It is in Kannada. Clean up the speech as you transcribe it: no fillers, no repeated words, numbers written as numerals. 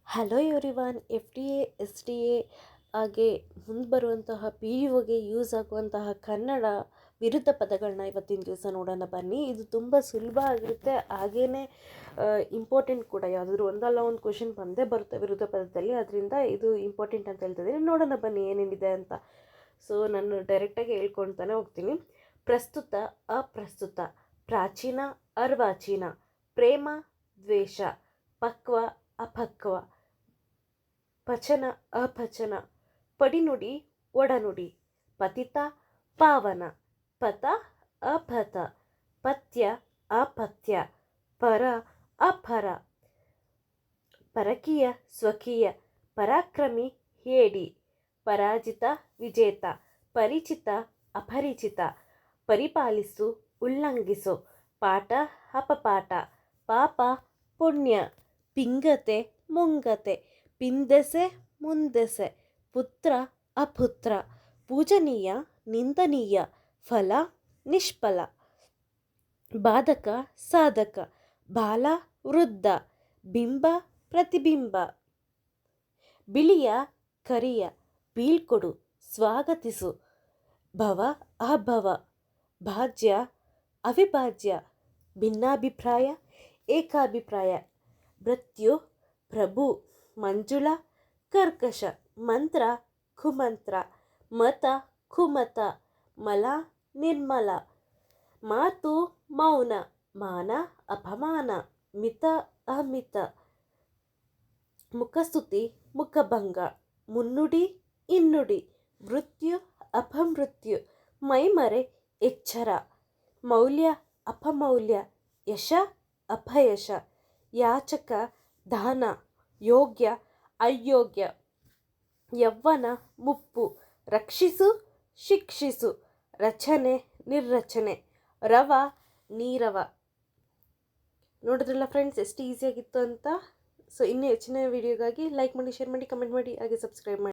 Hello everyone. F D A S D A ಹಾಗೆ ಮುಂದೆ ಬರುವಂತಹ ಪಿ ಯು ಗೆ ಯೂಸ್ ಆಗುವಂತಹ ಕನ್ನಡ ವಿರುದ್ಧ ಪದಗಳನ್ನ ಇವತ್ತಿನ ದಿವಸ ನೋಡೋಣ ಬನ್ನಿ. ಇದು ತುಂಬ ಸುಲಭ ಆಗಿರುತ್ತೆ, ಹಾಗೇ ಇಂಪಾರ್ಟೆಂಟ್ ಕೂಡ. ಯಾವುದಾದ್ರೂ ಒಂದಲ್ಲ ಒಂದು ಕ್ವಶನ್ ಬಂದೇ ಬರುತ್ತೆ ವಿರುದ್ಧ ಪದದಲ್ಲಿ, ಅದರಿಂದ ಇದು ಇಂಪಾರ್ಟೆಂಟ್ ಅಂತ ಹೇಳ್ತಿದ್ದೀನಿ. ನೋಡೋಣ ಬನ್ನಿ ಏನೇನಿದೆ ಅಂತ. ಸೊ ನಾನು ಡೈರೆಕ್ಟಾಗಿ ಹೇಳ್ಕೊಳ್ತಾನೆ ಹೋಗ್ತೀನಿ. ಪ್ರಸ್ತುತ, ಅಪ್ರಸ್ತುತ, ಪ್ರಾಚೀನ, ಅರ್ವಾಚೀನ, ಪ್ರೇಮ, ದ್ವೇಷ, ಪಕ್ವ, ಅಪಕ್ವ, ಪಚನ, ಅಪಚನ, ಪಡಿನುಡಿ, ಒಡನುಡಿ, ಪತಿತ, ಪಾವನ, ಪಥ, ಅಪಥ, ಪಥ್ಯ, ಅಪಥ್ಯ, ಪರ, ಅಪರ, ಪರಕೀಯ, ಸ್ವಕೀಯ, ಪರಾಕ್ರಮಿ, ಹೇಡಿ, ಪರಾಜಿತ, ವಿಜೇತ, ಪರಿಚಿತ, ಅಪರಿಚಿತ, ಪರಿಪಾಲಿಸು, ಉಲ್ಲಂಘಿಸು, ಪಾಠ, ಅಪಪಾಠ, ಪಾಪ, ಪುಣ್ಯ, ಪಿಂಗತೆ, ಮುಂಗತೆ, ಪಿಂದೆಸೆ, ಮುಂದೆಸೆ, ಪುತ್ರ, ಅಪುತ್ರ, ಪೂಜನೀಯ, ನಿಂದನೀಯ, ಫಲ, ನಿಷ್ಫಲ, ಬಾಧಕ, ಸಾಧಕ, ಬಾಲ, ವೃದ್ಧ, ಬಿಂಬ, ಪ್ರತಿಬಿಂಬ, ಬಿಳಿಯ, ಕರಿಯ, ಬೀಳ್ಕೊಡು, ಸ್ವಾಗತಿಸು, ಭವ, ಅಭವ, ಭಾಜ್ಯ, ಅವಿಭಾಜ್ಯ, ಭಿನ್ನಾಭಿಪ್ರಾಯ, ಏಕಾಭಿಪ್ರಾಯ, ಮೃತ್ಯು, ಪ್ರಭು, ಮಂಜುಳ, ಕರ್ಕಶ, ಮಂತ್ರ, ಕುಮಂತ್ರ, ಮತ, ಕುಮತ, ಮಲ, ನಿರ್ಮಲ, ಮಾತು, ಮೌನ, ಮಾನ, ಅಪಮಾನ, ಮಿತ, ಅಮಿತ, ಮುಖಸ್ತುತಿ, ಮುಖಭಂಗ, ಮುನ್ನುಡಿ, ಹಿನ್ನುಡಿ, ಮೃತ್ಯು, ಅಪಮೃತ್ಯು, ಮೈಮರೆ, ಎಚ್ಚರ, ಮೌಲ್ಯ, ಅಪಮೌಲ್ಯ, ಯಶ, ಅಪಯಶ, ಯಾಚಕ, ದಾನ, ಯೋಗ್ಯ, ಅಯೋಗ್ಯ, ಯೌವನ, ಮುಪ್ಪು, ರಕ್ಷಿಸು, ಶಿಕ್ಷಿಸು, ರಚನೆ, ನಿರ್ರಚನೆ, ರವ, ನೀರವ. ನೋಡಿದ್ರಲ್ಲ ಫ್ರೆಂಡ್ಸ್, ಎಷ್ಟು ಈಸಿಯಾಗಿತ್ತು ಅಂತ. ಸೊ ಇನ್ನೂ ಹೆಚ್ಚಿನ ವಿಡಿಯೋಗಾಗಿ ಲೈಕ್ ಮಾಡಿ, ಶೇರ್ ಮಾಡಿ, ಕಮೆಂಟ್ ಮಾಡಿ, ಹಾಗೆ ಸಬ್ಸ್ಕ್ರೈಬ್ ಮಾಡಿ.